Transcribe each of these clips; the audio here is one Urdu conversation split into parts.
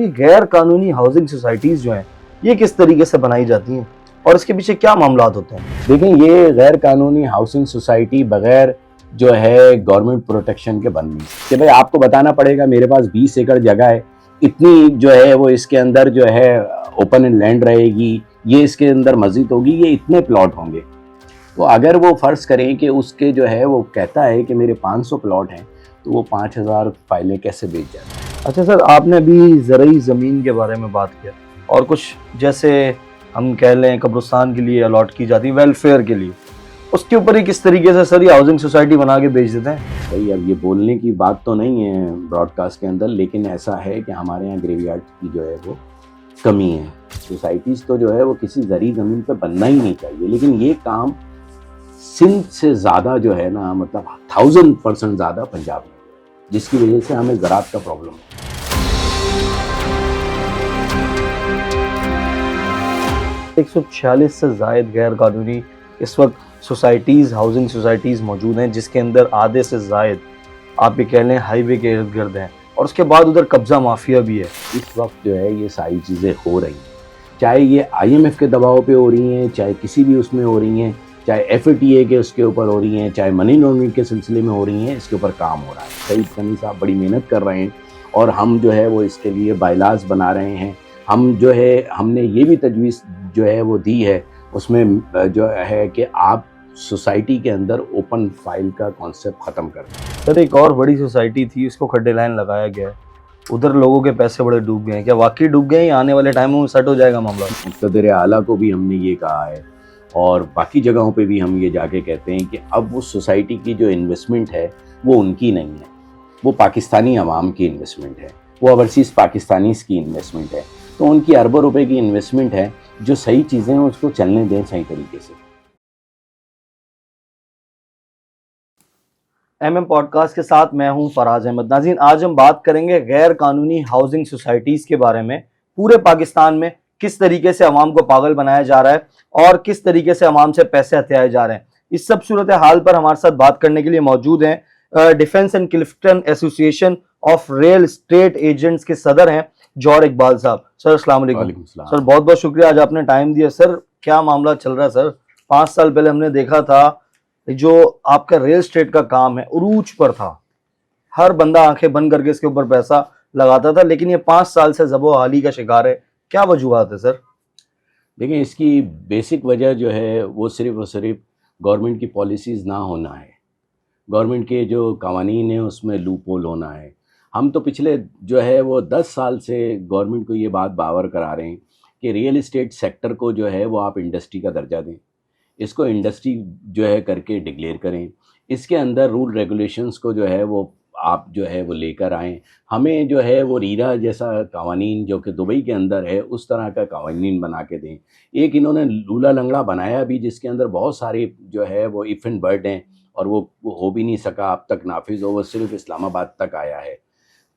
یہ غیر قانونی ہاؤسنگ سوسائٹیز جو ہیں یہ کس طریقے سے بنائی جاتی ہیں اور اس کے پیچھے کیا معاملات ہوتے ہیں؟ دیکھیں، یہ غیر قانونی ہاؤسنگ سوسائٹی بغیر جو ہے گورنمنٹ پروٹیکشن کے بن گئی کہ بھائی آپ کو بتانا پڑے گا میرے پاس 20 ایکڑ جگہ ہے، اتنی جو ہے وہ اس کے اندر جو ہے اوپن اینڈ لینڈ رہے گی، یہ اس کے اندر مسجد ہوگی، یہ اتنے پلاٹ ہوں گے. تو اگر وہ فرض کریں کہ اس کے جو ہے وہ کہتا ہے کہ میرے 500 پلاٹ ہیں تو وہ 5000 فائلیں کیسے بیچ جاتی ہیں؟ اچھا سر، آپ نے ابھی زرعی زمین کے بارے میں بات کیا اور کچھ جیسے ہم کہہ لیں قبرستان کے لیے الاٹ کی جاتی ویلفیئر کے لیے، اس کے اوپر ہی کس طریقے سے سر یہ ہاؤسنگ سوسائٹی بنا کے بیچ دیتے ہیں؟ بھائی اب یہ بولنے کی بات تو نہیں ہے براڈ کاسٹ کے اندر، لیکن ایسا ہے کہ ہمارے یہاں گریو یارڈ کی جو ہے وہ کمی ہے. سوسائٹیز تو جو ہے وہ کسی زرعی زمین پہ بننا ہی نہیں چاہیے، لیکن یہ کام سندھ سے زیادہ جو ہے نا، مطلب 1000% زیادہ پنجاب میں، جس کی وجہ سے ہمیں زراعت کا پرابلم ہے. 146 سے زائد غیر قانونی اس وقت سوسائٹیز، ہاؤسنگ سوسائٹیز موجود ہیں، جس کے اندر آدھے سے زائد آپ یہ کہہ لیں ہائی وے کے ارد گرد ہیں، اور اس کے بعد ادھر قبضہ مافیا بھی ہے. اس وقت جو ہے یہ ساری چیزیں ہو رہی ہیں، چاہے یہ IMF کے دباؤ پہ ہو رہی ہیں، چاہے کسی بھی اس میں ہو رہی ہیں، چاہے FATA کے اس کے اوپر ہو رہی ہیں، چاہے منی لانڈرنگ کے سلسلے میں ہو رہی ہیں، اس کے اوپر کام ہو رہا ہے. سعید غنی صاحب بڑی محنت کر رہے ہیں اور ہم جو ہے وہ اس کے لیے بائیلاز بنا رہے ہیں. ہم جو ہے ہم نے یہ بھی تجویز جو ہے وہ دی ہے، اس میں جو ہے کہ آپ سوسائٹی کے اندر اوپن فائل کا کانسیپٹ ختم کر دیں. سر ایک اور بڑی سوسائٹی تھی، اس کو کھڈے لائن لگایا گیا ہے، ادھر لوگوں کے پیسے بڑے ڈوب گئے ہیں، کیا واقعی ڈوب گئے ہیں یا آنے والے ٹائموں میں سیٹ ہو جائے گا معاملہ؟ مقتدر اعلیٰ کو بھی ہم نے یہ کہا ہے اور باقی جگہوں پہ بھی ہم یہ جا کے کہتے ہیں کہ اب اس سوسائٹی کی جو انویسٹمنٹ ہے وہ ان کی نہیں ہے، وہ پاکستانی عوام کی انویسٹمنٹ ہے، وہ اوورسیز پاکستانیز کی انویسٹمنٹ ہے. تو ان کی اربوں روپے کی انویسٹمنٹ ہے، جو صحیح چیزیں ہیں اس کو چلنے دیں صحیح طریقے سے. پوڈ کاسٹ کے ساتھ میں ہوں فراز احمد. ناظرین، آج ہم بات کریں گے غیر قانونی ہاؤسنگ سوسائٹیز کے بارے میں. پورے پاکستان میں کس طریقے سے عوام کو پاگل بنایا جا رہا ہے اور کس طریقے سے عوام سے پیسے ہتھیائے جا رہے ہیں. اس سب صورتحال پر ہمارے ساتھ بات کرنے کے لیے موجود ہیں ڈیفنس اینڈ کلفٹن ایسوسی ایشن آف ریئل اسٹیٹ ایجنٹس کے صدر ہیں جوہر اقبال صاحب. سر السلام علیکم. سر بہت بہت شکریہ، آج آپ نے ٹائم دیا. سر کیا معاملہ چل رہا ہے سر؟ 5 سال پہلے ہم نے دیکھا تھا جو آپ کا ریل اسٹیٹ کا کام ہے عروج پر تھا، ہر بندہ آنکھیں بند کر کے اس کے اوپر پیسہ لگاتا تھا، لیکن یہ 5 سال سے زب و حالی کا شکار ہے. کیا وجوہات ہے سر؟ دیکھیں، اس کی بیسک وجہ جو ہے وہ صرف اور صرف گورنمنٹ کی پالیسیز نہ ہونا ہے، گورنمنٹ کے جو قوانین ہیں اس میں لوپ ہول ہونا ہے. ہم تو پچھلے جو ہے وہ 10 سال سے گورنمنٹ کو یہ بات باور کرا رہے ہیں کہ ریئل اسٹیٹ سیکٹر کو جو ہے وہ آپ انڈسٹری کا درجہ دیں، اس کو انڈسٹری جو ہے کر کے ڈکلیئر کریں، اس کے اندر رول ریگولیشنز کو جو ہے وہ آپ جو ہے وہ لے کر آئیں. ہمیں جو ہے وہ ریرا جیسا قوانین جو کہ دبئی کے اندر ہے اس طرح کا قوانین بنا کے دیں. ایک انہوں نے لولا لنگڑا بنایا بھی جس کے اندر بہت سارے جو ہے وہ ایف اینڈ برڈ ہیں اور وہ ہو بھی نہیں سکا اب تک نافذ ہو، وہ صرف اسلام آباد تک آیا ہے.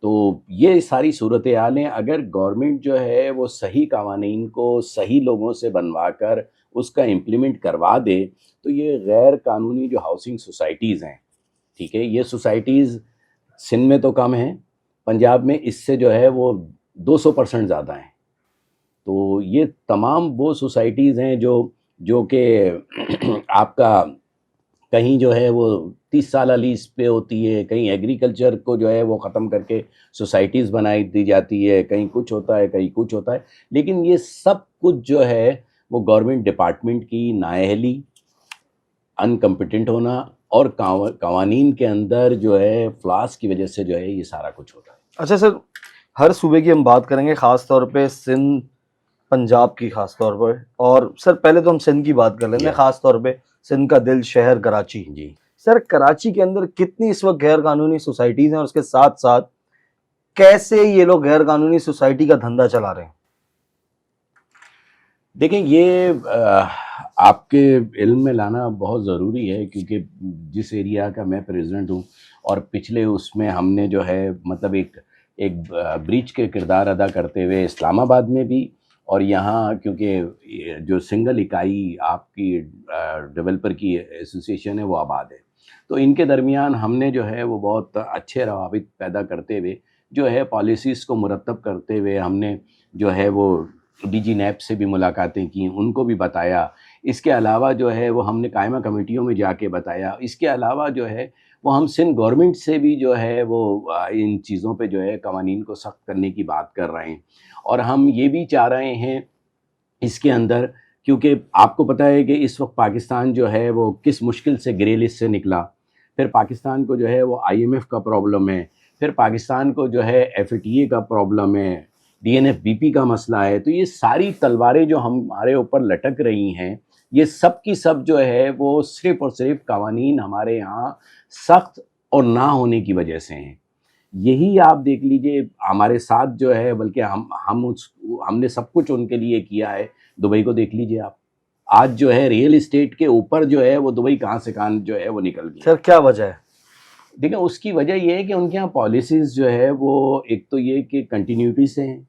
تو یہ ساری صورتحالیں اگر گورنمنٹ جو ہے وہ صحیح قوانین کو صحیح لوگوں سے بنوا کر اس کا امپلیمنٹ کروا دے تو یہ غیر قانونی جو ہاؤسنگ سوسائٹیز ہیں، ٹھیک ہے، یہ سوسائٹیز سندھ میں تو کم ہیں، پنجاب میں اس سے جو ہے وہ 200% زیادہ ہیں. تو یہ تمام وہ سوسائٹیز ہیں جو کہ آپ کا کہیں جو ہے وہ 30 سالہ لیز پہ ہوتی ہے، کہیں ایگریکلچر کو جو ہے وہ ختم کر کے سوسائٹیز بنائی دی جاتی ہے، کہیں کچھ ہوتا ہے کہیں کچھ ہوتا ہے. لیکن یہ سب کچھ جو ہے وہ گورنمنٹ ڈپارٹمنٹ کی نااہلی، انکمپیٹنٹ ہونا اور قوانین کے اندر جو ہے فلاس کی وجہ سے جو ہے یہ سارا کچھ ہوتا ہے. اچھا سر، ہر صوبے کی ہم بات کریں گے، خاص طور پہ سندھ، پنجاب کی خاص طور پر، اور سر پہلے تو ہم سندھ کی بات کر لیتے ہیں، خاص طور پہ سندھ کا دل شہر کراچی. جی سر کراچی کے اندر کتنی اس وقت غیر قانونی سوسائٹیز ہیں اور اس کے ساتھ ساتھ کیسے یہ لوگ غیر قانونی سوسائٹی کا دھندا چلا رہے ہیں؟ دیکھیں، یہ آپ کے علم میں لانا بہت ضروری ہے کیونکہ جس ایریا کا میں پریزیڈنٹ ہوں اور پچھلے اس میں ہم نے جو ہے مطلب ایک بریچ کے کردار ادا کرتے ہوئے اسلام آباد میں بھی اور یہاں کیونکہ جو سنگل اکائی آپ کی ڈیولپر کی ایسوسی ایشن ہے وہ آباد ہے، تو ان کے درمیان ہم نے جو ہے وہ بہت اچھے روابط پیدا کرتے ہوئے جو ہے پالیسیز کو مرتب کرتے ہوئے ہم نے جو ہے وہ ڈی جی نیب سے بھی ملاقاتیں کی، ان کو بھی بتایا. اس کے علاوہ جو ہے وہ ہم نے قائمہ کمیٹیوں میں جا کے بتایا. اس کے علاوہ جو ہے وہ ہم سندھ گورنمنٹ سے بھی جو ہے وہ ان چیزوں پہ جو ہے قوانین کو سخت کرنے کی بات کر رہے ہیں. اور ہم یہ بھی چاہ رہے ہیں اس کے اندر، کیونکہ آپ کو پتہ ہے کہ اس وقت پاکستان جو ہے وہ کس مشکل سے گرے لسٹ سے نکلا. پھر پاکستان کو جو ہے وہ آئی ایم ایف کا پرابلم ہے، پھر پاکستان کو جو ہے ایف اے ٹی اے کا پرابلم ہے، D N F B P کا مسئلہ ہے. تو یہ ساری تلواریں جو ہمارے اوپر لٹک رہی ہیں، یہ سب کی سب جو ہے وہ صرف اور صرف قوانین ہمارے یہاں سخت اور نہ ہونے کی وجہ سے ہیں. یہی آپ دیکھ لیجئے ہمارے ساتھ جو ہے، بلکہ ہم نے سب کچھ ان کے لیے کیا ہے. دبئی کو دیکھ لیجئے آپ، آج جو ہے ریئل اسٹیٹ کے اوپر جو ہے وہ دبئی کہاں سے کہاں جو ہے وہ نکل گئی. سر کیا وجہ ہے؟ دیکھیں اس کی وجہ یہ ہے کہ ان کے یہاں پالیسیز جو ہے وہ ایک تو یہ کہ کنٹینیوٹی سے ہیں،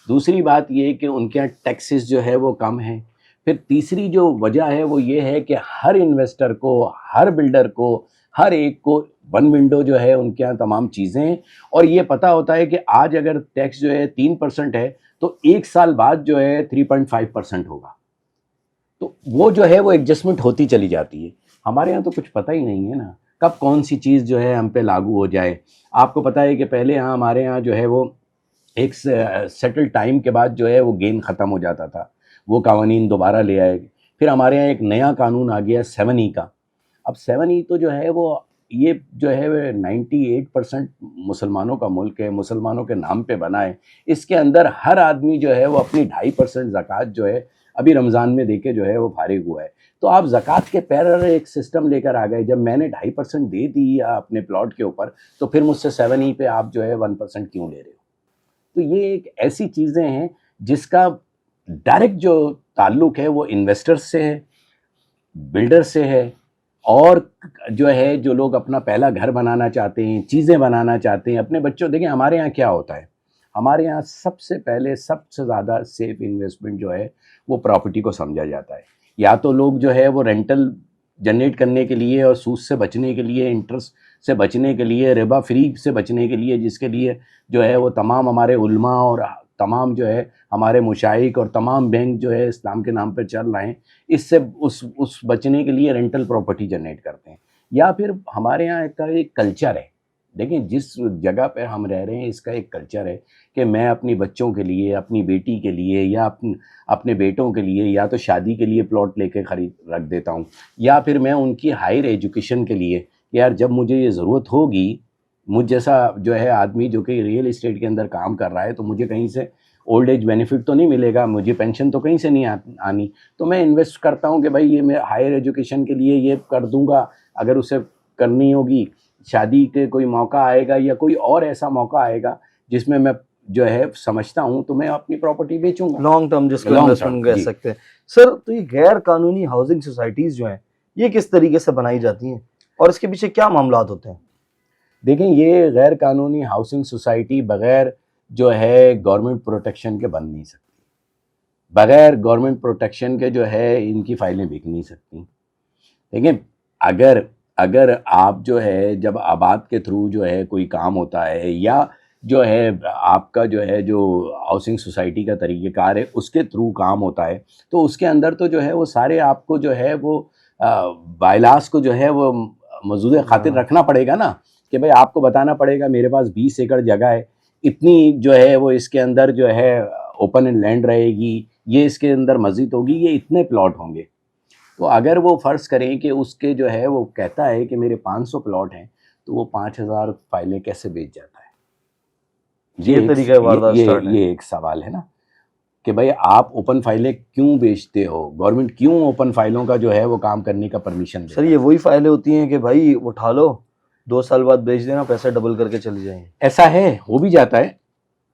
دوسری بات یہ کہ ان کے یہاں ٹیکسز جو ہے وہ کم ہیں، پھر تیسری جو وجہ ہے وہ یہ ہے کہ ہر انویسٹر کو، ہر بلڈر کو، ہر ایک کو ون ونڈو جو ہے ان کے یہاں تمام چیزیں ہیں. اور یہ پتہ ہوتا ہے کہ آج اگر ٹیکس جو ہے 3% ہے تو ایک سال بعد جو ہے 3.5% ہوگا. تو وہ جو ہے وہ ایڈجسٹمنٹ ہوتی چلی جاتی ہے. ہمارے یہاں تو کچھ پتہ ہی نہیں ہے نا کب کون سی چیز جو ہے ہم پہ لاگو ہو جائے. آپ کو پتہ ہے کہ پہلے یہاں ہمارے یہاں جو ہے وہ ایک سیٹل ٹائم کے بعد جو ہے وہ گیم ختم ہو جاتا تھا، وہ قوانین دوبارہ لے آئے. پھر ہمارے یہاں ایک نیا قانون آ گیا 7E کا. اب 7E تو جو ہے وہ یہ جو ہے 98% مسلمانوں کا ملک ہے، مسلمانوں کے نام پہ بنا ہے. اس کے اندر ہر آدمی جو ہے وہ اپنی 2.5% زکوٰۃ جو ہے ابھی رمضان میں دے کے جو ہے وہ فارغ ہوا ہے. تو آپ زکوٰۃ کے پیرر ایک سسٹم لے کر آ گئے. جب میں نے 2.5% دے دی اپنے پلاٹ کے اوپر تو پھر مجھ سے 7E پہ آپ جو ہے 1% کیوں لے رہے ہو؟ تو یہ ایک ایسی چیزیں ہیں جس کا ڈائریکٹ جو تعلق ہے وہ انویسٹر سے ہے، بلڈر سے ہے، اور جو ہے جو لوگ اپنا پہلا گھر بنانا چاہتے ہیں، چیزیں بنانا چاہتے ہیں اپنے بچوں. دیکھیں ہمارے یہاں کیا ہوتا ہے، ہمارے یہاں سب سے پہلے سب سے زیادہ سیف انویسٹمنٹ جو ہے وہ پراپرٹی کو سمجھا جاتا ہے. یا تو لوگ جو ہے وہ رینٹل جنریٹ کرنے کے لیے اور سود سے بچنے کے لیے، انٹرسٹ سے بچنے کے لیے، ربا فری سے بچنے کے لیے، جس کے لیے جو ہے وہ تمام ہمارے علماء اور تمام جو ہے ہمارے مشائخ اور تمام بینک جو ہے اسلام کے نام پہ چل رہے ہیں، اس سے اس بچنے کے لیے رینٹل پراپرٹی جنریٹ کرتے ہیں. یا پھر ہمارے یہاں ایک کلچر ہے. دیکھیں جس جگہ پہ ہم رہ رہے ہیں اس کا ایک کلچر ہے کہ میں اپنی بچوں کے لیے، اپنی بیٹی کے لیے یا اپنے بیٹوں کے لیے یا تو شادی کے لیے پلاٹ لے کے خرید رکھ دیتا ہوں، یا پھر میں ان کی ہائر ایجوکیشن کے لیے کہ یار جب مجھے یہ ضرورت ہوگی، مجھ جیسا جو ہے آدمی جو کہ ریئل اسٹیٹ کے اندر کام کر رہا ہے تو مجھے کہیں سے اولڈ ایج بینیفٹ تو نہیں ملے گا، مجھے پینشن تو کہیں سے نہیں آنی، تو میں انویسٹ کرتا ہوں کہ بھائی یہ میں ہائر ایجوکیشن کے لیے یہ کر دوں گا. اگر اسے کرنی ہوگی، شادی کے کوئی موقع آئے گا یا کوئی اور ایسا موقع آئے گا جس میں جو ہے سمجھتا ہوں تو میں اپنی پراپرٹی بیچوں گا. لانگ ٹرم جس کو انویسٹمنٹ کہہ سکتے ہیں. سر تو یہ غیر قانونی ہاؤسنگ سوسائٹیز جو ہیں یہ کس طریقے سے بنائی جاتی ہیں اور اس کے پیچھے کیا معاملات ہوتے ہیں؟ دیکھیں یہ غیر قانونی ہاؤسنگ سوسائٹی بغیر جو ہے گورنمنٹ پروٹیکشن کے بن نہیں سکتی. بغیر گورنمنٹ پروٹیکشن کے جو ہے ان کی فائلیں بک نہیں سکتی. دیکھیں اگر آپ جو ہے جب آباد کے تھرو جو ہے کوئی کام ہوتا ہے یا جو ہے آپ کا جو ہے جو ہاؤسنگ سوسائٹی کا طریقہ کار ہے اس کے تھرو کام ہوتا ہے تو اس کے اندر تو جو ہے وہ سارے آپ کو جو ہے وہ بائیلاس کو جو ہے وہ مزود خاطر رکھنا پڑے گا نا، کہ بھئی آپ کو بتانا پڑے گا میرے پاس 20 ایکڑ جگہ ہے، اتنی جو ہے وہ اس کے اندر جو ہے اوپن اینڈ لینڈ رہے گی، یہ اس کے اندر مسجد ہوگی، یہ اتنے پلاٹ ہوں گے. تو اگر وہ فرض کریں کہ اس کے جو ہے وہ کہتا ہے کہ میرے 500 پلاٹ ہیں تو وہ 5000 فائلیں کیسے بیچ جاتا ہے؟ یہ طریقہ واردات سٹارٹ ہے. یہ ایک سوال ہے نا کہ بھئی آپ اوپن فائلیں کیوں بیچتے ہو؟ گورنمنٹ کیوں اوپن فائلوں کا جو ہے وہ کام کرنے کا پرمیشن دیتا ہے؟ سر یہ وہی فائلیں ہوتی ہیں کہ بھائی اٹھا لو 2 سال بعد بیچ دینا، پیسے ڈبل کر کے چلے جائیں. ایسا ہے، ہو بھی جاتا ہے،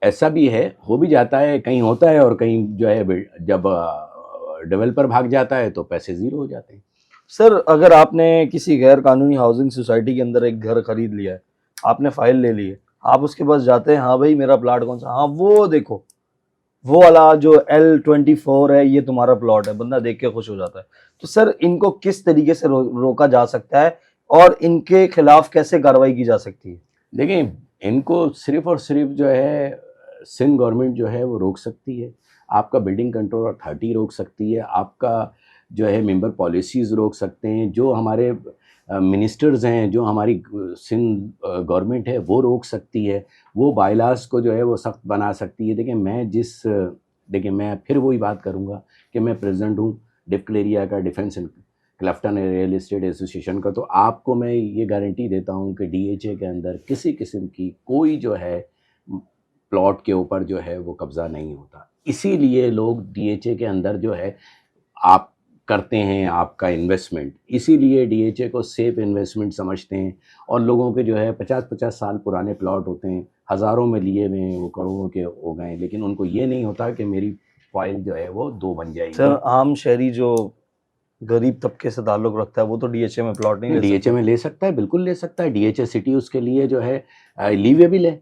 ایسا بھی ہے، ہو بھی جاتا ہے، کہیں ہوتا ہے اور کہیں جو ہے جب ڈیولپر بھاگ جاتا ہے تو پیسے زیرو ہو جاتے ہیں. سر اگر آپ نے کسی غیر قانونی ہاؤسنگ سوسائٹی کے اندر ایک گھر خرید لیا ہے، آپ نے فائل لے لی ہے، آپ اس کے پاس جاتے ہیں، ہاں بھائی میرا پلاٹ کون سا، ہاں وہ دیکھو وہ والا جو L24 ہے یہ تمہارا پلاٹ ہے، بندہ دیکھ کے خوش ہو جاتا ہے. تو سر ان کو کس طریقے سے روکا جا سکتا ہے اور ان کے خلاف کیسے کارروائی کی جا سکتی ہے؟ دیکھیں ان کو صرف اور صرف جو ہے سندھ گورنمنٹ جو ہے وہ روک سکتی ہے، آپ کا بلڈنگ کنٹرول اتھارٹی روک سکتی ہے، آپ کا جو ہے ممبر پالیسیز روک سکتے ہیں، جو ہمارے منسٹرز ہیں، جو ہماری سندھ گورنمنٹ ہے وہ روک سکتی ہے، وہ بائی لاز کو جو ہے وہ سخت بنا سکتی ہے۔ دیکھیں میں پھر وہی بات کروں گا کہ میں پریزیڈنٹ ہوں ڈفکل ایریا کا، defence and Clifton real estate association کا، تو آپ کو میں یہ گارنٹی دیتا ہوں کہ ڈی ایچ اے کے اندر کسی قسم کی کوئی جو ہے پلاٹ کے اوپر جو ہے وہ قبضہ نہیں ہوتا۔ اسی لیے لوگ ڈی ایچ اے کے اندر جو ہے آپ کرتے ہیں آپ کا انویسٹمنٹ، اسی لیے ڈی ایچ اے کو سیف انویسٹمنٹ سمجھتے ہیں، اور لوگوں کے جو ہے 50 سال پرانے پلاٹ ہوتے ہیں، ہزاروں میں لیے ہوئے ہیں، وہ کروڑوں کے ہو گئے ہیں، لیکن ان کو یہ نہیں ہوتا کہ میری فائل جو ہے وہ 2 بن جائے گی۔ سر عام شہری جو غریب طبقے سے تعلق رکھتا ہے وہ تو ڈی ایچ اے میں پلاٹ نہیں لے ڈی ایچ اے سکتا؟ میں لے سکتا ہے، بالکل لے سکتا ہے۔ ڈی ایچ اے سٹی اس کے لیے جو ہے لیویبل ہے،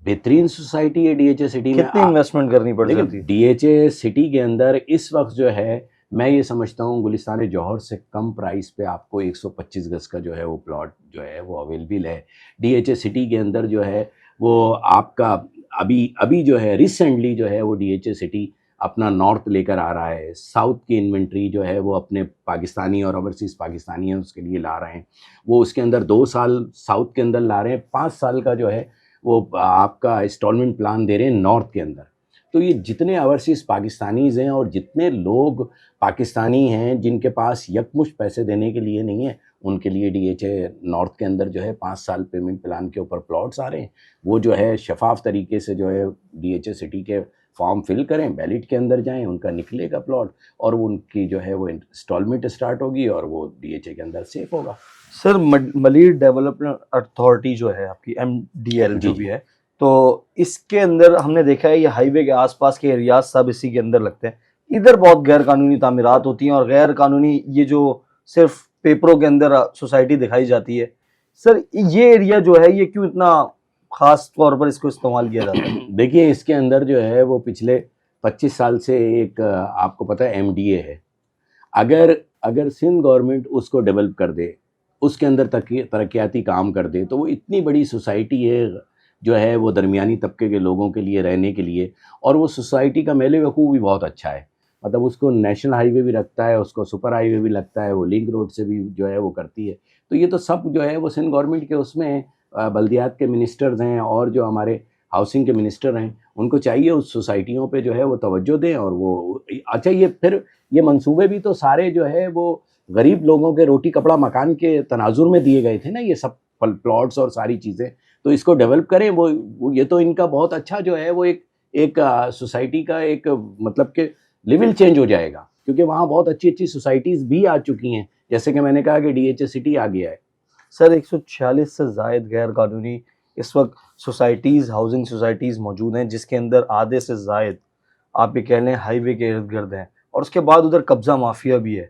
بہترین سوسائٹی ہے ڈی ایچ اے سٹی میں۔ کتنی انویسٹمنٹ کرنی پڑ سکتی ہے؟ ڈی ایچ اے سٹی کے اندر اس وقت جو ہے میں یہ سمجھتا ہوں گلستان جوہر سے کم پرائس پہ آپ کو 125 گز کا جو ہے وہ پلاٹ جو ہے وہ اویلیبل ہے ڈی ایچ اے سٹی کے اندر۔ جو ہے وہ آپ کا ابھی جو ہے ریسنٹلی جو ہے وہ ڈی ایچ اے سٹی اپنا نارتھ لے کر آ رہا ہے، ساؤتھ کی انوینٹری جو ہے وہ اپنے پاکستانی اور اوورسیز پاکستانی ہیں اس کے لیے لا رہے ہیں، وہ اس کے اندر 2 سال ساؤتھ کے اندر لا رہے ہیں، 5 سال کا جو ہے وہ آپ کا انسٹالمنٹ پلان دے رہے ہیں نارتھ کے اندر۔ تو یہ جتنے اوورسیز پاکستانیز ہیں اور جتنے لوگ پاکستانی ہیں جن کے پاس یکمشت پیسے دینے کے لیے نہیں ہیں، ان کے لیے ڈی ایچ اے نارتھ کے اندر جو ہے 5 سال پیمنٹ پلان کے اوپر پلاٹس آ رہے ہیں، وہ جو ہے شفاف طریقے سے جو ہے ڈی ایچ اے سٹی کے فارم فل کریں، بیلٹ کے اندر جائیں، ان کا نکلے گا پلاٹ، اور وہ ان کی جو ہے وہ انسٹالمنٹ اسٹارٹ ہوگی اور وہ ڈی ایچ اے کے اندر سیف ہوگا۔ سر ملیر ڈیولپمنٹ اتھارٹی جو ہے آپ کی ایم ڈی ایل جو بھی ہے، تو اس کے اندر ہم نے دیکھا ہے یہ ہائی وے کے آس پاس کے ایریاز سب اسی کے اندر لگتے ہیں، ادھر بہت غیر قانونی تعمیرات ہوتی ہیں اور غیر قانونی یہ جو صرف پیپروں کے اندر سوسائٹی دکھائی جاتی ہے۔ سر یہ ایریا جو ہے یہ کیوں اتنا خاص طور پر اس کو استعمال کیا جاتا ہے؟ دیکھیے اس کے اندر جو ہے وہ پچھلے 25 سال سے ایک آپ کو پتہ ہے ایم ڈی اے ہے، اگر سندھ گورنمنٹ اس کو ڈیولپ کر دے، اس کے اندر ترقیاتی کام کر دے، تو وہ اتنی بڑی سوسائٹی ہے جو ہے وہ درمیانی طبقے کے لوگوں کے لیے رہنے کے لیے، اور وہ سوسائٹی کا میلے وقوع بھی بہت اچھا ہے، مطلب اس کو نیشنل ہائی وے بھی رکھتا ہے، اس کو سپر ہائی وے بھی لگتا ہے، وہ لنک روڈ سے بھی جو ہے وہ کرتی ہے۔ تو یہ تو سب جو ہے وہ سندھ گورنمنٹ کے اس میں بلدیات کے منسٹرز ہیں اور جو ہمارے ہاؤسنگ کے منسٹر ہیں، ان کو چاہیے اس سوسائٹیوں پہ جو ہے وہ توجہ دیں، اور وہ اچھا یہ منصوبے بھی تو سارے جو ہے وہ غریب لوگوں کے روٹی کپڑا مکان کے تناظر میں دیے گئے تھے نا، یہ سب پلاٹس اور ساری چیزیں، تو اس کو ڈیولپ کریں۔ یہ تو ان کا بہت اچھا جو ہے وہ ایک سوسائٹی کا ایک مطلب کہ لیول چینج ہو جائے گا، کیونکہ وہاں بہت اچھی سوسائٹیز بھی آ چکی ہیں، جیسے کہ میں نے کہا کہ ڈی ایچ اے سٹی آ گیا ہے۔ سر 146 سے زائد غیر قانونی اس وقت سوسائٹیز، ہاؤسنگ سوسائٹیز موجود ہیں، جس کے اندر آدھے سے زائد آپ یہ کہہ لیں ہائی وے کے ارد گرد ہیں، اور اس کے بعد ادھر قبضہ مافیا بھی ہے۔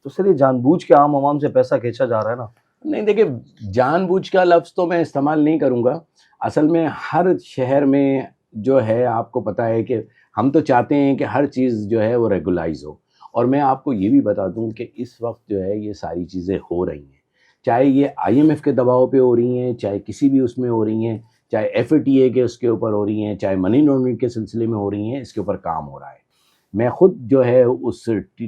تو سر یہ جان بوجھ کے عام عوام سے پیسہ کھینچا جا رہا ہے نا؟ نہیں دیکھیں، جان بوجھ کا لفظ تو میں استعمال نہیں کروں گا، اصل میں ہر شہر میں جو ہے آپ کو پتہ ہے کہ ہم تو چاہتے ہیں کہ ہر چیز جو ہے وہ ریگولائز ہو، اور میں آپ کو یہ بھی بتا دوں کہ اس وقت جو ہے یہ ساری چیزیں ہو رہی ہیں، چاہے یہ آئی ایم ایف کے دباؤ پہ ہو رہی ہیں، چاہے کسی بھی اس میں ہو رہی ہیں، چاہے ایف اے ٹی اے کے اس کے اوپر ہو رہی ہیں، چاہے منی لانڈرنگ کے سلسلے میں ہو رہی ہیں، اس کے اوپر کام ہو رہا ہے۔ میں خود جو ہے اس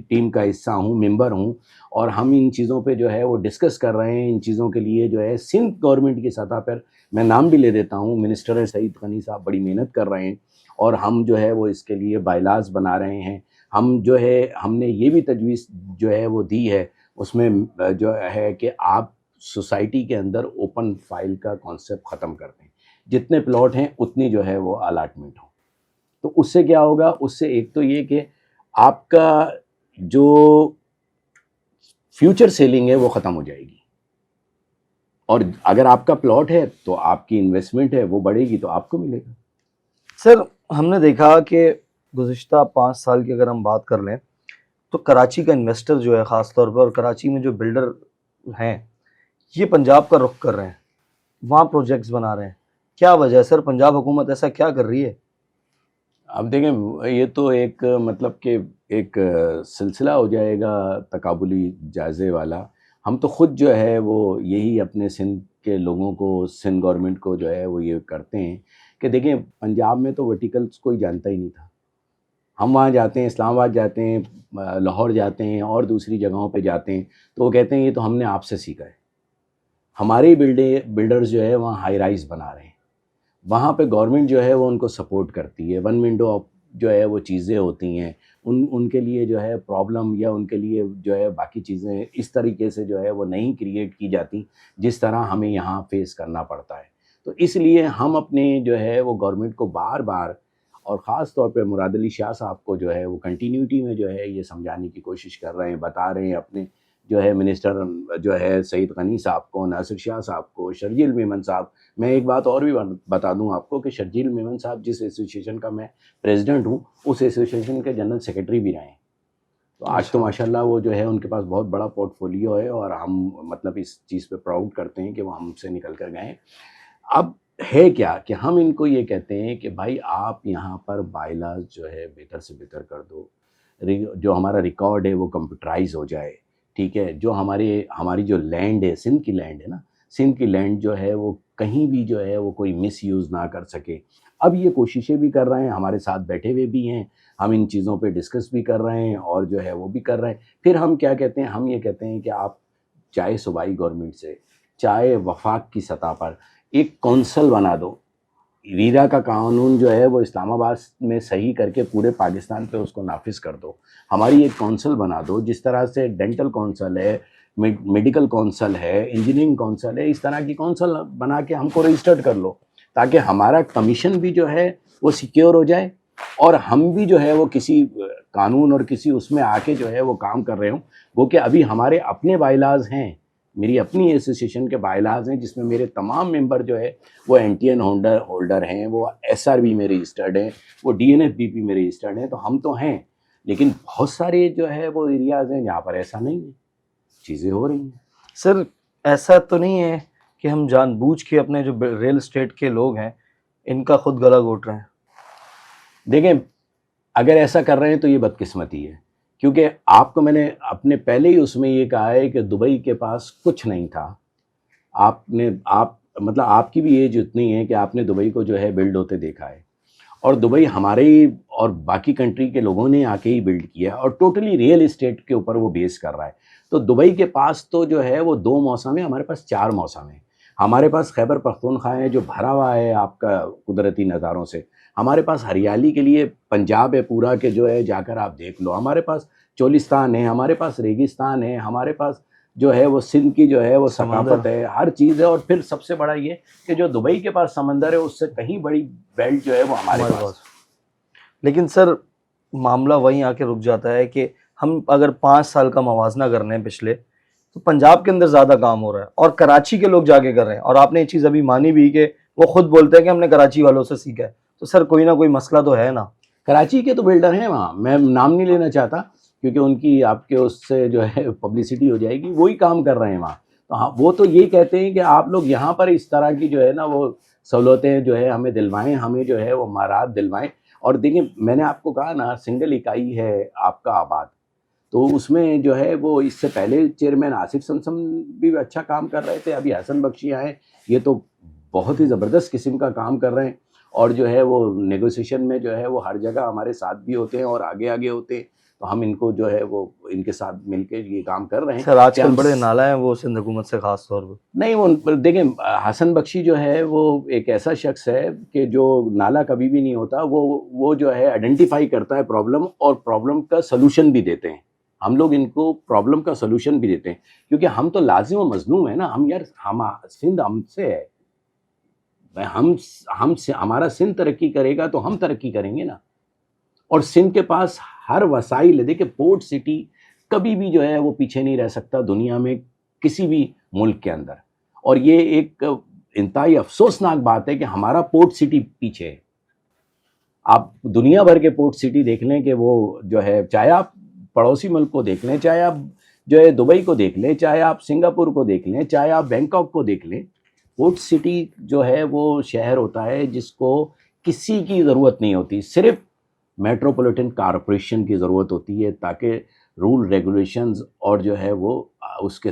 ٹیم کا حصہ ہوں، ممبر ہوں، اور ہم ان چیزوں پہ جو ہے وہ ڈسکس کر رہے ہیں۔ ان چیزوں کے لیے جو ہے سندھ گورنمنٹ کی سطح پر میں نام بھی لے دیتا ہوں، منسٹر سعید غنی صاحب بڑی محنت کر رہے ہیں، اور ہم جو ہے وہ اس کے لیے بائی لاز بنا رہے ہیں۔ ہم نے یہ بھی تجویز جو ہے وہ دی ہے، اس میں جو ہے کہ آپ سوسائٹی کے اندر اوپن فائل کا کانسیپٹ ختم کر دیں، جتنے پلاٹ ہیں اتنی جو ہے وہ الاٹمنٹ ہو۔ تو اس سے کیا ہوگا؟ اس سے ایک تو یہ کہ آپ کا جو فیوچر سیلنگ ہے وہ ختم ہو جائے گی، اور اگر آپ کا پلاٹ ہے تو آپ کی انویسٹمنٹ ہے وہ بڑھے گی، تو آپ کو ملے گا۔ سر ہم نے دیکھا کہ گزشتہ 5 سال کی اگر ہم بات کر لیں تو کراچی کا انویسٹر جو ہے خاص طور پر، اور کراچی میں جو بلڈر ہیں یہ پنجاب کا رخ کر رہے ہیں، وہاں پروجیکٹس بنا رہے ہیں۔ کیا وجہ ہے سر؟ پنجاب حکومت ایسا کیا کر رہی ہے؟ اب دیکھیں، یہ تو ایک مطلب کہ ایک سلسلہ ہو جائے گا تقابلی جائزے والا۔ ہم تو خود جو ہے وہ یہی اپنے سندھ کے لوگوں کو، سندھ گورنمنٹ کو جو ہے وہ یہ کرتے ہیں کہ دیکھیں پنجاب میں تو ورٹیکلس کوئی جانتا ہی نہیں تھا. ہم وہاں جاتے ہیں، اسلام آباد جاتے ہیں، لاہور جاتے ہیں اور دوسری جگہوں پہ جاتے ہیں تو وہ کہتے ہیں یہ تو ہم نے آپ سے سیکھا ہے. ہمارے بلڈرز جو ہے وہاں ہائی رائز بنا رہے ہیں، وہاں پہ گورنمنٹ جو ہے وہ ان کو سپورٹ کرتی ہے. ون ونڈو جو ہے وہ چیزیں ہوتی ہیں، ان کے لیے جو ہے پرابلم یا ان کے لیے جو ہے باقی چیزیں اس طریقے سے جو ہے وہ نہیں کریٹ کی جاتی جس طرح ہمیں یہاں فیس کرنا پڑتا ہے. تو اس لیے ہم اپنے جو ہے وہ گورنمنٹ کو بار بار اور خاص طور پہ مراد علی شاہ صاحب کو جو ہے وہ کنٹینیوٹی میں جو ہے یہ سمجھانے کی کوشش کر رہے ہیں، بتا رہے ہیں اپنے جو ہے منسٹر جو ہے سعید غنی صاحب کو، ناصر شاہ صاحب کو، شرجیل میمن صاحب. میں ایک بات اور بھی بتا دوں آپ کو کہ شرجیل میمن صاحب جس ایسوسیشن کا میں پریزیڈنٹ ہوں اس ایسوسیشن کے جنرل سیکرٹری بھی رہے ہیں. تو آج تو ماشاءاللہ وہ جو ہے ان کے پاس بہت بڑا پورٹ فولیو ہے اور ہم مطلب اس چیز پہ پراؤڈ کرتے ہیں کہ وہ ہم سے نکل کر گئے. اب ہے کیا کہ ہم ان کو یہ کہتے ہیں کہ بھائی آپ یہاں پر بائی لاز جو ہے بہتر سے بہتر کر دو، جو ہمارا ریکارڈ ہے وہ کمپیوٹرائز ہو جائے، ٹھیک ہے. جو ہماری جو لینڈ ہے، سندھ کی لینڈ ہے نا، سندھ کی لینڈ جو ہے وہ کہیں بھی جو ہے وہ کوئی مس یوز نہ کر سکے. اب یہ کوششیں بھی کر رہے ہیں، ہمارے ساتھ بیٹھے ہوئے بھی ہیں، ہم ان چیزوں پہ ڈسکس بھی کر رہے ہیں اور جو ہے وہ بھی کر رہے ہیں. پھر ہم کیا کہتے ہیں، ہم یہ کہتے ہیں کہ آپ چاہے صوبائی گورنمنٹ سے چاہے وفاق کی سطح پر ایک کونسل بنا دو. ریرا کا قانون جو ہے وہ اسلام آباد میں صحیح کر کے پورے پاکستان پہ اس کو نافذ کر دو. ہماری ایک کونسل بنا دو جس طرح سے ڈینٹل کونسل ہے، میڈیکل کونسل ہے، انجینئرنگ کونسل ہے، اس طرح کی کونسل بنا کے ہم کو رجسٹرڈ کر لو تاکہ ہمارا کمیشن بھی جو ہے وہ سیکیور ہو جائے اور ہم بھی جو ہے وہ کسی قانون اور کسی اس میں آ کے جو ہے وہ کام کر رہے ہوں. وہ کہ ابھی ہمارے اپنے بائی لاز ہیں، میری اپنی ایسوسیشن کے بائی لاز ہیں جس میں میرے تمام ممبر جو ہے وہ این ٹی این ہولڈر ہیں، وہ ایس آر بی میں رجسٹرڈ ہیں، وہ D N F B P میں رجسٹرڈ ہیں. تو ہم تو ہیں، لیکن بہت سارے جو ہے وہ ایریاز ہیں جہاں پر ایسا نہیں ہے، چیزیں ہو رہی ہیں. سر ایسا تو نہیں ہے کہ ہم جان بوجھ کے اپنے جو ریل اسٹیٹ کے لوگ ہیں ان کا خود گلا گھوٹ رہے ہیں؟ دیکھیں اگر ایسا کر رہے ہیں تو یہ بدقسمتی ہے، کیونکہ آپ کو میں نے اپنے پہلے ہی اس میں یہ کہا ہے کہ دبئی کے پاس کچھ نہیں تھا. آپ کی بھی ایج اتنی ہے کہ آپ نے دبئی کو جو ہے بلڈ ہوتے دیکھا ہے، اور دبئی ہمارے ہی اور باقی کنٹری کے لوگوں نے آ کے ہی بلڈ کیا ہے اور ٹوٹلی ریئل اسٹیٹ کے اوپر وہ بیس کر رہا ہے. تو دبئی کے پاس تو جو ہے وہ 2 موسم ہیں، ہمارے پاس 4 موسم ہیں. ہمارے پاس خیبر پختونخوا ہے جو بھرا ہوا ہے آپ کا قدرتی نظاروں سے. ہمارے پاس ہریالی کے لیے پنجاب ہے پورا کہ جو ہے جا کر آپ دیکھ لو. ہمارے پاس چولستان ہے، ہمارے پاس ریگستان ہے، ہمارے پاس جو ہے وہ سندھ کی جو ہے وہ ثقافت ہے، ہر چیز ہے. اور پھر سب سے بڑا یہ کہ جو دبئی کے پاس سمندر ہے اس سے کہیں بڑی بیلٹ جو ہے وہ ہمارے پاس. لیکن سر معاملہ وہیں آ کے رک جاتا ہے کہ ہم اگر 5 سال کا موازنہ کرنے ہیں پچھلے، تو پنجاب کے اندر زیادہ کام ہو رہا ہے اور کراچی کے لوگ جا کے کر رہے ہیں. اور آپ نے یہ چیز ابھی مانی بھی کہ وہ خود بولتے ہیں کہ ہم نے کراچی والوں سے سیکھا ہے. تو سر کوئی نہ کوئی مسئلہ تو ہے نا. کراچی کے تو بلڈر ہیں وہاں، میں نام نہیں لینا چاہتا کیونکہ ان کی آپ کے اس سے جو ہے پبلسٹی ہو جائے گی، وہی کام کر رہے ہیں وہاں. تو ہاں وہ تو یہ کہتے ہیں کہ آپ لوگ یہاں پر اس طرح کی جو ہے نا وہ سہولتیں جو ہے ہمیں دلوائیں، ہمیں جو ہے وہ مارات دلوائیں. اور دیکھیں میں نے آپ کو کہا نا سنگل اکائی ہے آپ کا آباد، تو اس میں جو ہے وہ اس سے پہلے چیئرمین آصف سمسم بھی اچھا کام کر رہے تھے، ابھی حسن بخشی آئے، یہ تو بہت ہی زبردست قسم کا کام کر رہے ہیں. اور جو ہے وہ نیگوسیشن میں جو ہے وہ ہر جگہ ہمارے ساتھ بھی ہوتے ہیں اور آگے ہوتے ہیں. تو ہم ان کو جو ہے وہ ان کے ساتھ مل کے یہ کام کر رہے ہیں. سر آج کل بڑے نالا ہیں وہ سندھ حکومت سے خاص طور پر. نہیں وہ دیکھیں حسن بخشی جو ہے وہ ایک ایسا شخص ہے کہ جو نالا کبھی بھی نہیں ہوتا، وہ جو ہے آئیڈینٹیفائی کرتا ہے پرابلم اور پرابلم کا سلوشن بھی دیتے ہیں. ہم لوگ ان کو پرابلم کا سلوشن بھی دیتے ہیں کیونکہ ہم تو لازم و مظلوم ہیں نا. ہم یار سندھ ہم سے ہے، ہمارا سندھ ترقی کرے گا تو ہم ترقی کریں گے نا. اور سندھ کے پاس ہر وسائل ہے. دیکھیں پورٹ سٹی کبھی بھی جو ہے وہ پیچھے نہیں رہ سکتا دنیا میں کسی بھی ملک کے اندر. اور یہ ایک انتہائی افسوسناک بات ہے کہ ہمارا پورٹ سٹی پیچھے ہے. آپ دنیا بھر کے پورٹ سٹی دیکھ لیں کہ وہ جو ہے، چاہے آپ پڑوسی ملک کو دیکھ لیں، چاہے آپ جو ہے دبئی کو دیکھ لیں، چاہے آپ سنگاپور کو دیکھ لیں، چاہے آپ بینکاک کو دیکھ لیں، پورٹ سٹی جو ہے وہ شہر ہوتا ہے جس کو کسی کی ضرورت نہیں ہوتی، صرف میٹروپولیٹن کارپوریشن کی ضرورت ہوتی ہے تاکہ رول ریگولیشنز اور جو ہے وہ اس کے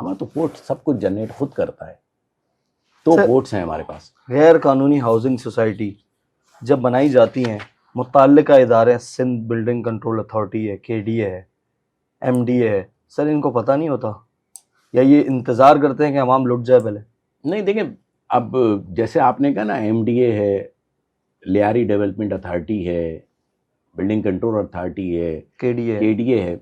ہمارا تو پورٹ سب کچھ جنریٹ خود کرتا ہے. تو سر، پورٹس ہیں ہمارے پاس. غیر قانونی ہاؤسنگ سوسائٹی جب بنائی جاتی ہیں، متعلقہ ادارے سندھ بلڈنگ کنٹرول اتھارٹی ہے، KDA ہے، MDA ہے، سر ان کو پتہ نہیں ہوتا یا یہ انتظار کرتے ہیں کہ عوام لٹ جائے پہلے؟ نہیں دیکھیں، اب جیسے آپ نے کہا نا MDA ہے، لیاری ڈیولپمنٹ اتھارٹی ہے، بلڈنگ کنٹرول اتھارٹی ہے، KDA KDA ہے،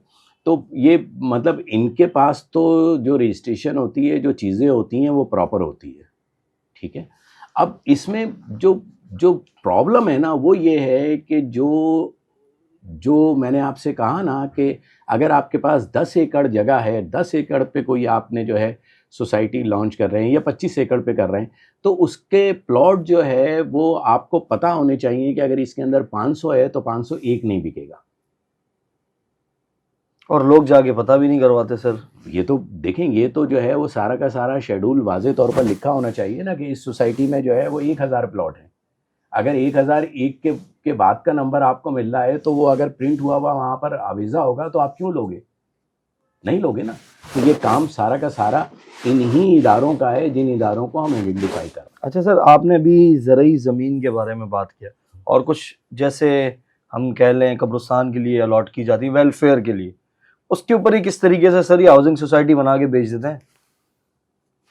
تو یہ مطلب ان کے پاس تو جو رجسٹریشن ہوتی ہے، جو چیزیں ہوتی ہیں وہ پراپر ہوتی ہے. ٹھیک ہے. اب اس میں جو پرابلم ہے نا وہ یہ ہے کہ جو میں نے آپ سے کہا نا کہ اگر آپ کے پاس 10 ایکڑ جگہ ہے، 10 ایکڑ پہ کوئی آپ نے جو ہے سوسائٹی لانچ کر رہے ہیں یا 25 ایکڑ پہ کر رہے ہیں، تو اس کے پلاٹ جو ہے وہ آپ کو پتہ ہونے چاہیے کہ اگر اس کے اندر 500 ہے تو 501 نہیں بکے گا. اور لوگ جا کے پتہ بھی نہیں کرواتے سر. یہ تو دیکھیں، یہ تو جو ہے وہ سارا کا سارا شیڈول واضح طور پر لکھا ہونا چاہیے نا کہ اس سوسائٹی میں جو ہے وہ 1000 پلاٹ ہیں. اگر 1001 کے بعد کا نمبر آپ کو مل رہا ہے تو وہ اگر پرنٹ ہوا وہاں پر آویزہ ہوگا تو آپ کیوں لوگے؟ نہیں لوگے نا. تو یہ کام سارا کا سارا انہی اداروں کا ہے جن اداروں کو ہم آئیڈینٹیفائی کر رہے ہیں. اچھا سر، آپ نے ابھی زرعی زمین کے بارے میں بات کیا، اور کچھ جیسے ہم کہہ لیں قبرستان کے لیے الاٹ کی جاتی ویلفیئر کے لیے، اس کے اوپر ہی کس طریقے سے سر یہ ہاؤسنگ سوسائٹی بنا کے بیچ دیتے ہیں؟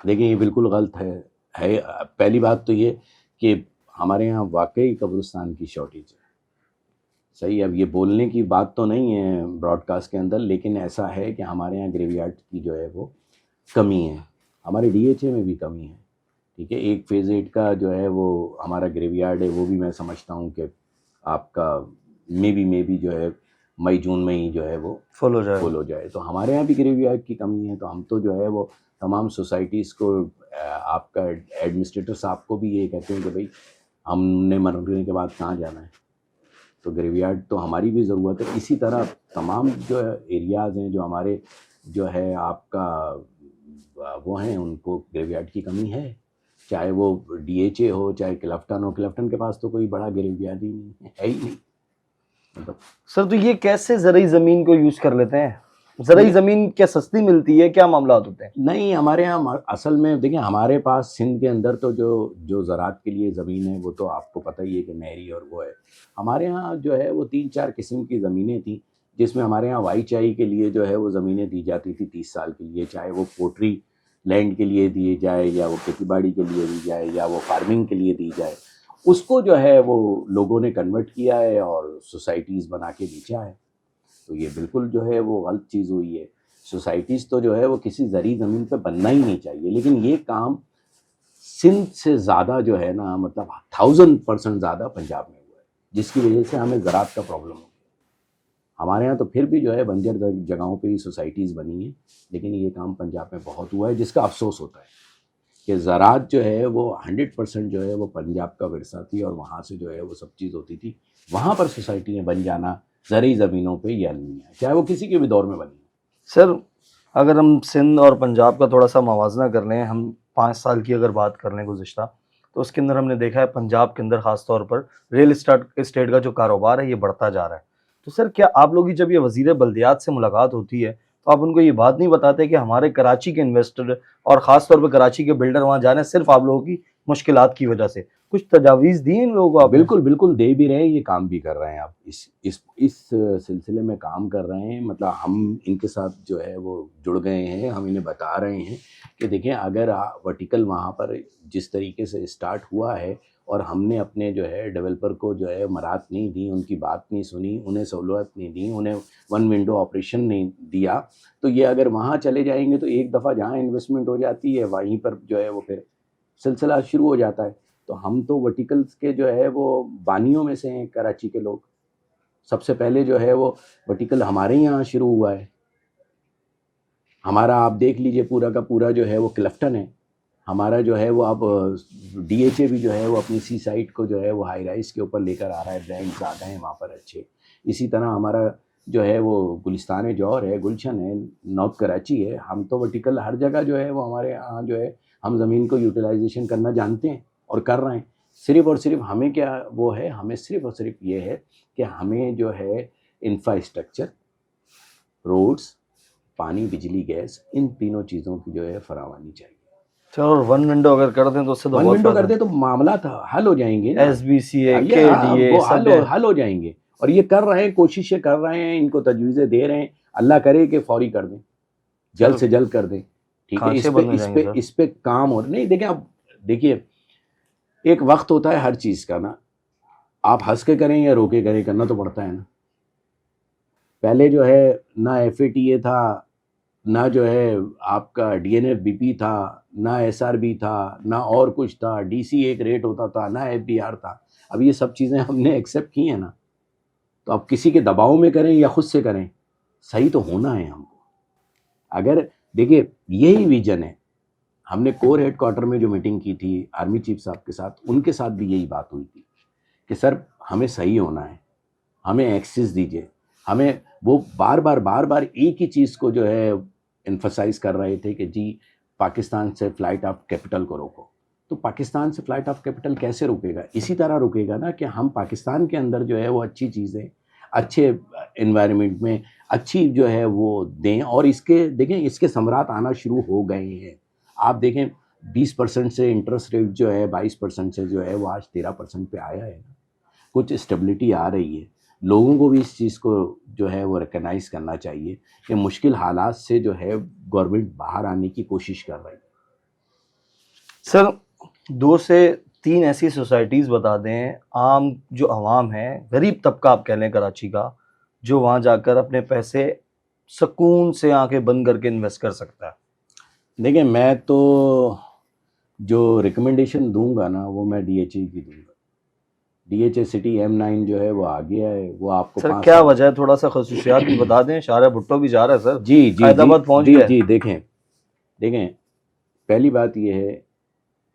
دیکھیں یہ بالکل غلط ہے. پہلی بات تو یہ کہ ہمارے یہاں واقعی قبرستان کی شارٹیج ہے. صحیح، اب یہ بولنے کی بات تو نہیں ہے براڈ کاسٹ کے اندر، لیکن ایسا ہے کہ ہمارے یہاں گریو یارڈ کی جو ہے وہ کمی ہے. ہمارے DHA میں بھی کمی ہے. ٹھیک ہے. ایک فیز 8 کا جو ہے وہ ہمارا گریو یارڈ ہے، وہ بھی میں سمجھتا ہوں کہ آپ کا میں بھی جو ہے مئی جون میں ہی جو ہے وہ فل ہو جائے. تو ہمارے یہاں بھی گریو یارڈ کی کمی ہے. تو ہم تو جو ہے وہ تمام سوسائٹیز کو، آپ کا ایڈمنسٹریٹر صاحب کو بھی یہ کہتے ہیں کہ بھئی ہم نے مرنے کے بعد کہاں جانا ہے، تو گریو یارڈ تو ہماری بھی ضرورت ہے. اسی طرح تمام جو ایریاز ہیں جو ہمارے جو ہے آپ کا وہ ہیں، ان کو گریو یارڈ کی کمی ہے. چاہے وہ DHA ہو، چاہے کلفٹن ہو. کلفٹن کے پاس تو کوئی بڑا گریو یارڈ ہی نہیں ہے ہی نہیں. مطلب سر تو یہ کیسے زرعی زمین کو یوز کر لیتے ہیں؟ زرعی زمین کیا سستی ملتی ہے؟ کیا معاملات ہوتے ہیں؟ نہیں، ہمارے یہاں اصل میں دیکھیں، ہمارے پاس سندھ کے اندر تو جو زراعت کے لیے زمین ہے وہ تو آپ کو پتہ ہی ہے کہ نہری اور وہ ہے. ہمارے یہاں جو ہے وہ 3-4 قسم کی زمینیں تھیں، جس میں ہمارے یہاں وائی چائی کے لیے جو ہے وہ زمینیں دی جاتی تھی 30 سال کے لیے. چاہے وہ پوٹری لینڈ کے لیے دیے جائے، یا وہ کھیتی باڑی کے لیے دی جائے، یا وہ فارمنگ کے لیے دی جائے. اس کو جو ہے وہ لوگوں نے کنورٹ کیا ہے اور سوسائٹیز بنا کے بیچا ہے. تو یہ بالکل جو ہے وہ غلط چیز ہوئی ہے. سوسائٹیز تو جو ہے وہ کسی زرعی زمین پہ بننا ہی نہیں چاہیے. لیکن یہ کام سندھ سے زیادہ جو ہے نا، مطلب 1000% زیادہ پنجاب میں ہوا ہے، جس کی وجہ سے ہمیں زراعت کا پرابلم ہو گیا. ہمارے ہاں تو پھر بھی جو ہے بنجر جگہوں پہ ہی سوسائٹیز بنی ہیں، لیکن یہ کام پنجاب میں بہت ہوا ہے، جس کا افسوس ہوتا ہے کہ زراعت جو ہے وہ 100% جو ہے وہ پنجاب کا ورثہ تھی، اور وہاں سے جو ہے وہ سب چیز ہوتی تھی. وہاں پر سوسائٹیاں بن جانا زرعی زمینوں پہ یہ نہیں ہے، چاہے وہ کسی کے بھی دور میں بنی. سر اگر ہم سندھ اور پنجاب کا تھوڑا سا موازنہ کر لیں، ہم 5 سال کی اگر بات کر لیں گزشتہ، تو اس کے اندر ہم نے دیکھا ہے پنجاب کے اندر خاص طور پر ریل اسٹیٹ کا جو کاروبار ہے یہ بڑھتا جا رہا ہے. تو سر کیا آپ لوگوں کی جب یہ وزیر بلدیات سے ملاقات ہوتی ہے تو آپ ان کو یہ بات نہیں بتاتے کہ ہمارے کراچی کے انویسٹر اور خاص طور پہ کراچی کے بلڈر وہاں جانے صرف آپ لوگوں کی مشکلات کی وجہ سے؟ کچھ تجاویز دی ان لوگوں کو آپ نے؟ بالکل دے بھی رہے ہیں، یہ کام بھی کر رہے ہیں. آپ اس سلسلے میں کام کر رہے ہیں. مطلب ہم ان کے ساتھ جو ہے وہ جڑ گئے ہیں. ہم انہیں بتا رہے ہیں کہ دیکھیں، اگر ورٹیکل وہاں پر جس طریقے سے اسٹارٹ ہوا ہے اور ہم نے اپنے جو ہے ڈیولپر کو جو ہے مراعات نہیں دی، ان کی بات نہیں سنی، انہیں سہولت نہیں دی، انہیں 1 ونڈو آپریشن نہیں دیا، تو یہ اگر وہاں چلے جائیں گے تو ایک دفعہ جہاں انویسٹمنٹ ہو جاتی ہے وہیں پر جو ہے وہ پھر سلسلہ شروع ہو جاتا ہے. تو ہم تو ورٹیکلز کے جو ہے وہ بانیوں میں سے ہیں کراچی کے لوگ. سب سے پہلے جو ہے وہ ورٹیکل ہمارے یہاں شروع ہوا ہے. ہمارا آپ دیکھ لیجئے پورا کا پورا جو ہے وہ کلفٹن ہے. ہمارا جو ہے وہ اب DHA بھی جو ہے وہ اپنی سی سائٹ کو جو ہے وہ ہائی رائز کے اوپر لے کر آ رہا ہے. برانڈز آ گئے ہیں وہاں پر اچھے. اسی طرح ہمارا جو ہے وہ گلستان جوہر ہے، گلشن ہے، نارتھ کراچی ہے. ہم تو ورٹیکل ہر جگہ جو ہے وہ ہمارے یہاں جو ہے ہم زمین کو یوٹیلائزیشن کرنا جانتے ہیں اور کر رہے ہیں. صرف اور صرف ہمیں کیا وہ ہے، ہمیں صرف اور صرف یہ ہے کہ ہمیں جو ہے انفراسٹرکچر، روڈز، پانی، بجلی، گیس، ان تینوں چیزوں کی جو ہے فراوانی چاہیے. چلو اور 1 ونڈو اگر کر دیں تو اس سے تو ون بہت ونڈو کر فائدہ دیں تو معاملات حل ہو جائیں گے نا. ایس بی سی اے یہ کے ڈی اے وہ سب حل ہو جائیں گے. اور یہ کر رہے ہیں، کوششیں کر رہے ہیں، ان کو تجویزیں دے رہے ہیں. اللہ کرے کہ فوری کر دیں، جلد سے جلد کر دیں. ٹھیک ہے، کھانچے بند ہو جائیں گے سر. اس پہ کام ہو نہیں. دیکھیں اب دیکھیے، ایک وقت ہوتا ہے ہر چیز کا نا. آپ ہنس کے کریں یا رو کے کریں، کرنا تو پڑتا ہے نا. پہلے جو ہے نہ ایف اے ٹی اے تھا، نہ جو ہے آپ کا D N F B P تھا، نہ ایس آر بی تھا، نہ اور کچھ تھا. ڈی سی ایک ریٹ ہوتا تھا، نہ ایف بی آر تھا. اب یہ سب چیزیں ہم نے ایکسیپٹ کی ہیں نا. تو اب کسی کے دباؤ میں کریں یا خود سے کریں، صحیح تو ہونا ہے ہم کو. اگر دیکھیے یہی ویژن ہے. ہم نے کور ہیڈ کوارٹر میں جو میٹنگ کی تھی آرمی چیف صاحب کے ساتھ، ان کے ساتھ بھی یہی بات ہوئی تھی کہ سر ہمیں صحیح ہونا ہے، ہمیں ایکسس دیجیے. ہمیں وہ بار بار ایک ہی چیز کو جو ہے انفسائز کر رہے تھے کہ جی پاکستان سے فلائٹ آف کیپٹل کو روکو. تو پاکستان سے فلائٹ آف کیپٹل کیسے رکے گا؟ اسی طرح رکے گا نا کہ ہم پاکستان کے اندر جو ہے وہ اچھی چیزیں اچھے انوائرمنٹ میں اچھی جو ہے وہ دیں. اور اس کے دیکھیں اس کے ثمرات آنا شروع ہو گئے ہیں. آپ دیکھیں 20% سے انٹرسٹ ریٹ جو ہے 22% سے جو ہے وہ آج 13% پہ آیا ہے. کچھ اسٹیبلٹی آ رہی ہے. لوگوں کو بھی اس چیز کو جو ہے وہ ریکگنائز کرنا چاہیے کہ مشکل حالات سے جو ہے گورنمنٹ باہر آنے کی کوشش کر رہی ہے. سر 2 سے 3 ایسی سوسائٹیز بتا دیں عام جو عوام ہے، غریب طبقہ آپ کہہ لیں کراچی کا، جو وہاں جا کر اپنے پیسے سکون سے آنکھیں بند کر کے انویسٹ کر سکتا ہے. دیکھیں میں تو جو ریکمنڈیشن دوں گا نا وہ میں ڈی ایچ اے کی دوں گا. D H A city M9 جو ہے وہ آ گیا ہے. وہ آپ کو سر 5 کیا وجہ ہے؟ تھوڑا سا خصوصیات بھی بتا دیں. شارع بھٹو بھی جا رہا ہے سر، جی قائد آباد پہنچ گیا ہے. جی دیکھیں پہلی بات یہ ہے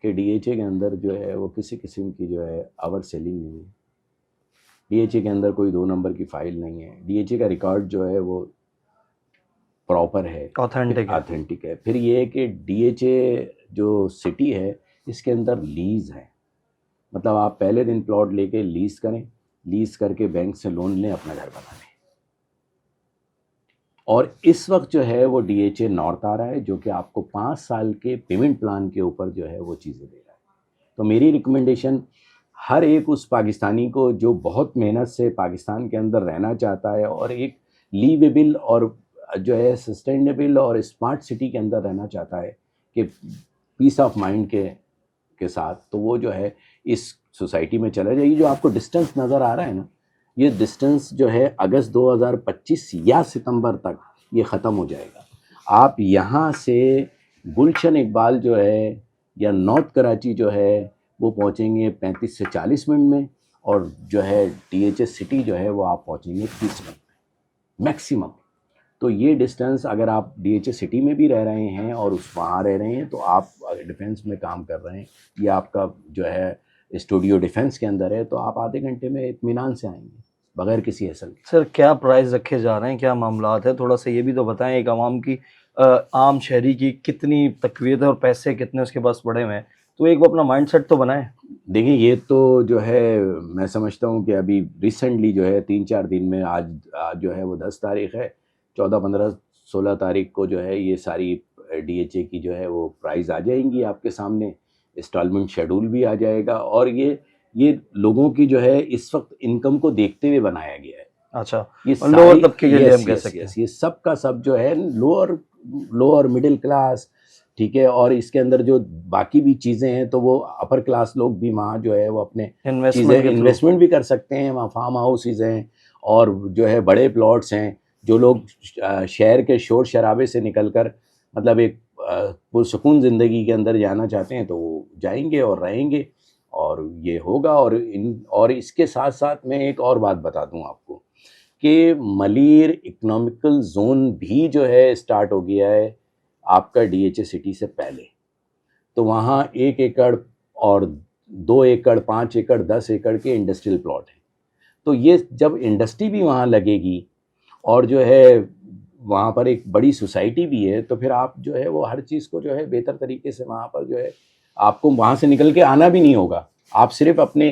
کہ ڈی ایچ اے کے اندر جو ہے وہ کسی قسم کی جو ہے اوور سیلنگ نہیں ہے. ڈی ایچ اے کے اندر کوئی 2 نمبر کی فائل نہیں ہے. ڈی ایچ اے کا ریکارڈ جو ہے وہ پراپر ہے، آتھینٹک ہے. پھر یہ ہے کہ ڈی ایچ اے جو سٹی ہے اس کے اندر لیز ہے. مطلب آپ پہلے دن پلاٹ لے کے لیز کریں، لیز کر کے بینک سے لون لیں، اپنا گھر بنا لیں. اور اس وقت جو ہے وہ ڈی ایچ اے نارتھ آ رہا ہے جو کہ آپ کو 5 سال کے پیمنٹ پلان کے اوپر جو ہے وہ چیزیں دے رہا ہے. تو میری ریکمنڈیشن ہر ایک اس پاکستانی کو جو بہت محنت سے پاکستان کے اندر رہنا چاہتا ہے اور ایک لیویبل اور جو ہے سسٹینیبل اور اسمارٹ سٹی کے اندر رہنا چاہتا ہے کہ پیس آف مائنڈ کے ساتھ، تو وہ جو ہے اس سوسائٹی میں چلا جائے. جو آپ کو ڈسٹنس نظر آ رہا ہے نا، یہ ڈسٹنس جو ہے اگست 2025 یا ستمبر تک یہ ختم ہو جائے گا. آپ یہاں سے گلشن اقبال جو ہے یا نارتھ کراچی جو ہے وہ پہنچیں گے 35 سے 40 منٹ میں، اور جو ہے ڈی ایچ اے سٹی جو ہے وہ آپ پہنچیں گے 30 منٹ میں میکسیمم. تو یہ ڈسٹنس اگر آپ ڈی ایچ اے سٹی میں بھی رہ رہے ہیں اور وہاں رہ رہے ہیں تو آپ ڈیفینس میں کام کر رہے ہیں یا آپ کا جو ہے اسٹوڈیو ڈیفینس کے اندر ہے، تو آپ آدھے گھنٹے میں اطمینان سے آئیں گے بغیر کسی حسل کے. سر کیا پرائز رکھے جا رہے ہیں، کیا معاملات ہے؟ تھوڑا سا یہ بھی تو بتائیں. ایک عوام کی عام شہری کی کتنی تقویت ہے اور پیسے کتنے اس کے پاس پڑے ہوئے ہیں، تو ایک وہ اپنا مائنڈ سیٹ تو بنائیں. دیکھیں یہ تو جو ہے میں سمجھتا ہوں کہ ابھی ریسنٹلی جو ہے 3-4 دن میں آج جو ہے وہ 10 تاریخ ہے، 14 15 16 تاریخ کو جو ہے یہ ساری ڈی ایچ اے کی جو ہے وہ پرائز آ جائیں گی آپ کے سامنے. انسٹالمنٹ شیڈول بھی آ جائے گا. اور یہ لوگوں کی جو ہے اس وقت انکم کو دیکھتے ہوئے بنایا گیا ہے. اچھا، یہ لوور طبقے کے لیے ہم کہہ سکتے ہیں. یہ سب کا سب جو ہے لوور مڈل کلاس، ٹھیک ہے. اور اس کے اندر جو باقی بھی چیزیں ہیں تو وہ اپر کلاس لوگ بھی وہاں جو ہے وہ اپنے چیزیں انویسٹمنٹ بھی کر سکتے ہیں. وہاں فارم ہاؤسز ہیں اور جو ہے بڑے پلاٹس ہیں. جو لوگ شہر کے شور شرابے سے نکل کر مطلب ایک پرسکون زندگی کے اندر جانا چاہتے ہیں تو وہ جائیں گے اور رہیں گے، اور یہ ہوگا. اور اس کے ساتھ ساتھ میں ایک اور بات بتا دوں آپ کو کہ ملیر اکنامیکل زون بھی جو ہے اسٹارٹ ہو گیا ہے آپ کا ڈی ایچ اے سٹی سے پہلے. تو وہاں 1 ایکڑ اور 2 ایکڑ 5 ایکڑ 10 ایکڑ کے انڈسٹریل پلاٹ ہیں. تو یہ جب انڈسٹری بھی وہاں لگے گی اور جو ہے وہاں پر ایک بڑی سوسائٹی بھی ہے، تو پھر آپ جو ہے وہ ہر چیز کو جو ہے بہتر طریقے سے وہاں پر جو ہے آپ کو وہاں سے نکل کے آنا بھی نہیں ہوگا. آپ صرف اپنے